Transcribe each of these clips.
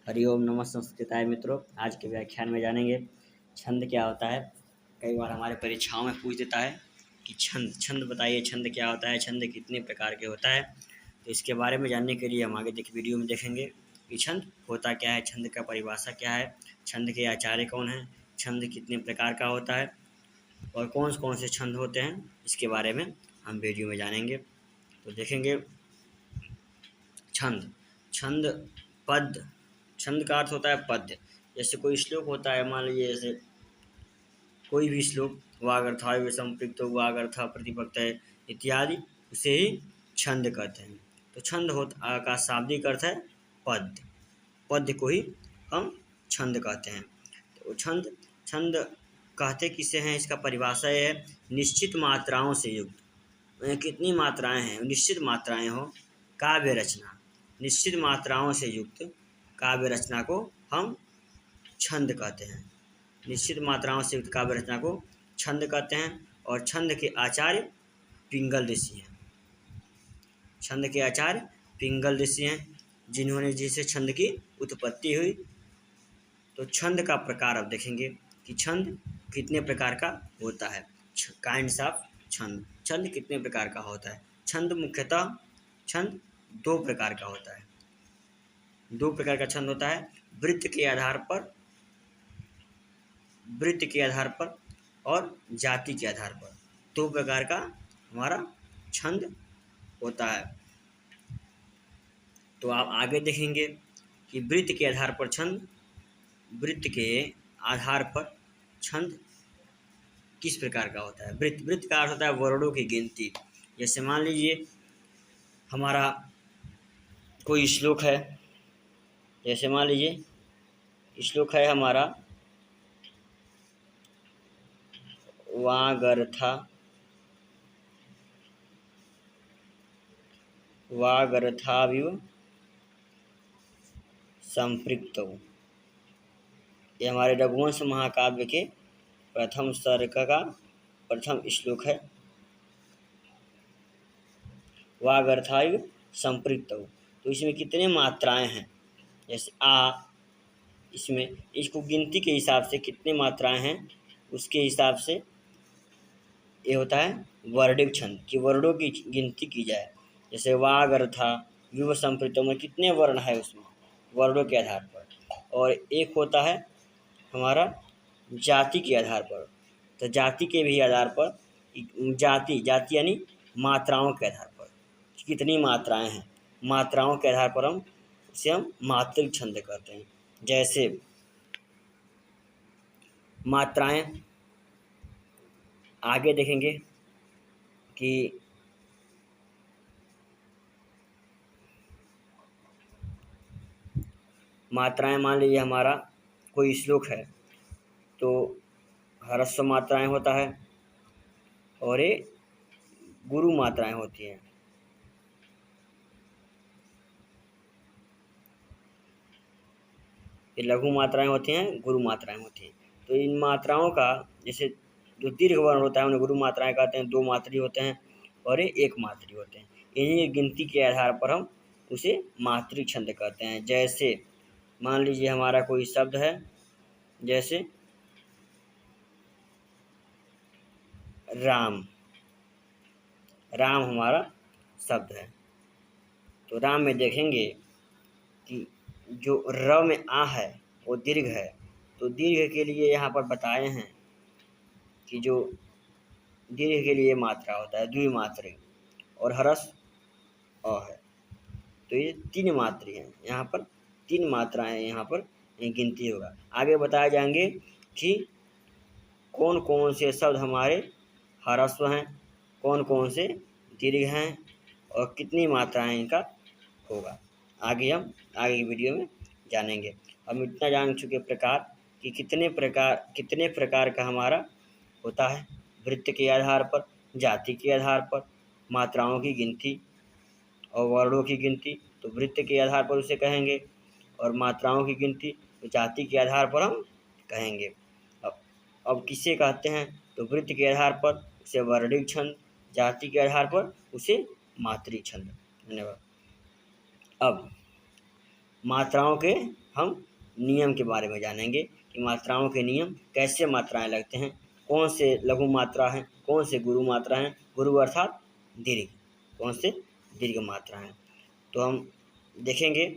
हरिओम नमः संस्कृताय मित्रों। आज के व्याख्यान में जानेंगे छंद क्या होता है। कई बार हमारे परीक्षाओं में पूछ देता है कि छंद छंद बताइए, छंद क्या होता है, छंद कितने प्रकार के होता है। तो इसके बारे में जानने के लिए हम आगे वीडियो में देखेंगे कि छंद होता क्या है, छंद का परिभाषा क्या है, छंद के आचार्य कौन हैं, छंद कितने प्रकार का होता है और कौन से छंद होते हैं, इसके बारे में हम वीडियो में जानेंगे। तो देखेंगे छंद छंद पद। छंद का अर्थ होता है पद्य। जैसे कोई श्लोक होता है, मान लीजिए जैसे कोई भी श्लोक, वागर्था संपृक्त वागर्था प्रतिपक्त है इत्यादि, उसे ही छंद कहते हैं। तो छंद होता का शाब्दिक अर्थ है पद्य। पद्य को ही हम छंद कहते हैं। तो छंद छंद कहते किसे हैं, इसका परिभाषा है निश्चित मात्राओं से युक्त। कितनी मात्राएं हैं, निश्चित मात्राएं हो, काव्य रचना। निश्चित मात्राओं से युक्त काव्य रचना को हम छंद कहते हैं। निश्चित मात्राओं से युक्त काव्य रचना को छंद कहते हैं। और छंद के आचार्य पिंगल ऋषि हैं। छंद के आचार्य पिंगल ऋषि हैं, जिन्होंने जिसे छंद की उत्पत्ति हुई। तो छंद का प्रकार अब देखेंगे कि छंद कितने प्रकार का होता है। काइंड्स ऑफ छंद, छंद कितने प्रकार का होता है। छंद मुख्यतः छंद दो प्रकार का होता है। दो प्रकार का छंद होता है, वृत्त के आधार पर और जाति के आधार पर। दो प्रकार का हमारा छंद होता है। तो आप आगे देखेंगे कि वृत्त के आधार पर छंद, वृत्त के आधार पर छंद किस प्रकार का होता है। वृत्त का अर्थ होता है वर्णों की गिनती। जैसे मान लीजिए हमारा कोई श्लोक है, जैसे मान लीजिए श्लोक है हमारा वागर्थाविव संपृक्तौ। ये हमारे रघुवंश महाकाव्य के प्रथम सर्ग का प्रथम श्लोक है, वागर्थाविव संपृक्तौ। तो इसमें कितने मात्राएं हैं, जैसे इसमें इसको गिनती के हिसाब से कितने मात्राएं हैं उसके हिसाब से ये होता है वर्णिक छंद, कि वर्णों की गिनती की जाए। जैसे वागर्था विव संपृक्तौ में कितने वर्ण है उसमें, वर्णों के आधार पर। और एक होता है हमारा जाति के आधार पर। तो जाति के भी आधार पर, जाति यानी मात्राओं के आधार पर कितनी मात्राएं हैं, मात्राओं के आधार पर हम मात्रिक छंद कहते हैं। जैसे मात्राएं आगे देखेंगे कि मात्राएं, मान लीजिए हमारा कोई श्लोक है तो ह्रस्व मात्राएं होता है और ये गुरु मात्राएं होती हैं। ये लघु मात्राएं होती हैं, गुरु मात्राएं होती हैं। तो इन मात्राओं का, जैसे जो दीर्घ वर्ण होता है उन्हें गुरु मात्राएं कहते हैं, दो मात्री होते हैं, और ये एक मात्री होते हैं। इन्हीं गिनती के आधार पर हम उसे मातृ छंद कहते हैं। जैसे मान लीजिए हमारा कोई शब्द है, जैसे राम। राम हमारा शब्द है, तो राम में देखेंगे कि जो र में आ है वो दीर्घ है। तो दीर्घ के लिए यहाँ पर बताए हैं कि जो दीर्घ के लिए मात्रा होता है द्विमात्री, और हरस अ है। तो ये तीन मात्री हैं, यहाँ पर तीन मात्राएं यहाँ पर गिनती होगा। आगे बताए जाएंगे कि कौन कौन से शब्द हमारे ह्रस्व हैं, कौन कौन से दीर्घ हैं और कितनी मात्राएं इनका होगा। आगे हम आगे की वीडियो में जानेंगे। हम इतना जान चुके प्रकार कि कितने प्रकार का हमारा होता है। वृत्त के आधार पर, जाति के आधार पर, मात्राओं की गिनती और वर्णों की गिनती तो वृत्त के आधार पर उसे कहेंगे, और मात्राओं की गिनती तो जाति के आधार पर हम कहेंगे। अब किसे कहते हैं, तो वृत्त के आधार पर उसे वर्णिक छंद, जाति के आधार पर उसे मातृ छंद। धन्यवाद। अब मात्राओं के हम नियम के बारे में जानेंगे कि मात्राओं के नियम, कैसे मात्राएं लगते हैं, कौन से लघु मात्रा हैं, कौन से गुरु मात्रा हैं, गुरु अर्थात दीर्घ, कौन से दीर्घ मात्रा हैं। तो हम देखेंगे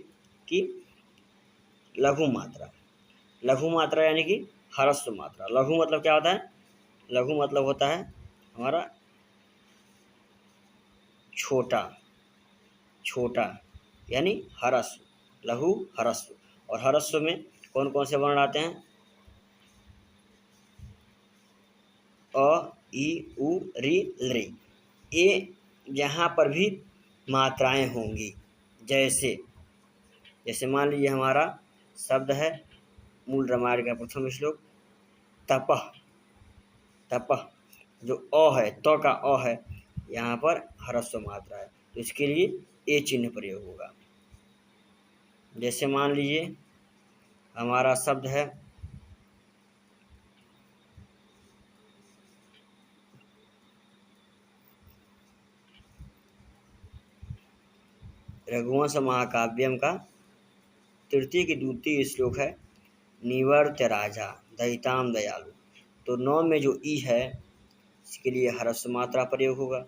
कि लघु मात्रा, लघु मात्रा यानी कि ह्रस्व मात्रा। लघु मतलब क्या होता है? लघु मतलब होता है हमारा छोटा, छोटा यानी ह्रस्व, लघु ह्रस्व। और ह्रस्व में कौन कौन से वर्ण आते हैं? अ, ई, उ, री, लृ। ये यहाँ पर भी मात्राएं होंगी। जैसे जैसे मान लीजिए हमारा शब्द है, मूल रामायण का प्रथम श्लोक, तपः। तपः जो अ है, त का अ है, यहाँ पर ह्रस्व मात्रा है, तो इसके लिए ए चिन्ह प्रयोग होगा। जैसे मान लीजिए हमारा शब्द है रघुवंश महाकाव्यम का तृतीय की द्वितीय श्लोक है, निवर्त्य राजा दयिताम दयालु। तो 9 में जो ई है, इसके लिए ह्रस्व मात्रा प्रयोग होगा,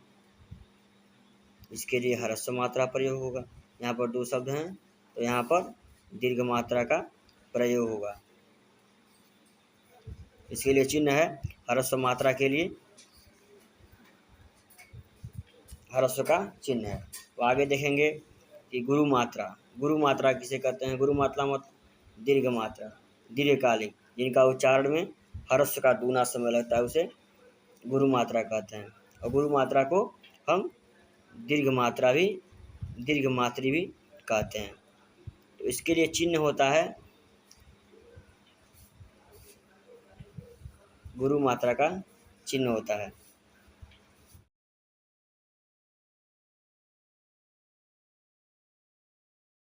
इसके लिए ह्रस्व मात्रा प्रयोग होगा। यहाँ पर 2 शब्द हैं, तो यहाँ पर दीर्घ मात्रा का प्रयोग होगा। इसके लिए चिन्ह है ह्रस्व मात्रा के लिए ह्रस्व का चिन्ह है। तो आगे देखेंगे कि गुरु मात्रा। गुरु मात्रा किसे कहते हैं? गुरु मात्रा मत दीर्घ मात्रा, दीर्घकालिक, जिनका उच्चारण में ह्रस्व का दूना समय लगता है, उसे गुरु मात्रा कहते हैं। और गुरु मात्रा को हम दीर्घ मात्रा भी, दीर्घ मात्री भी कहते हैं। तो इसके लिए चिन्ह होता है, गुरु मात्रा का चिन्ह होता है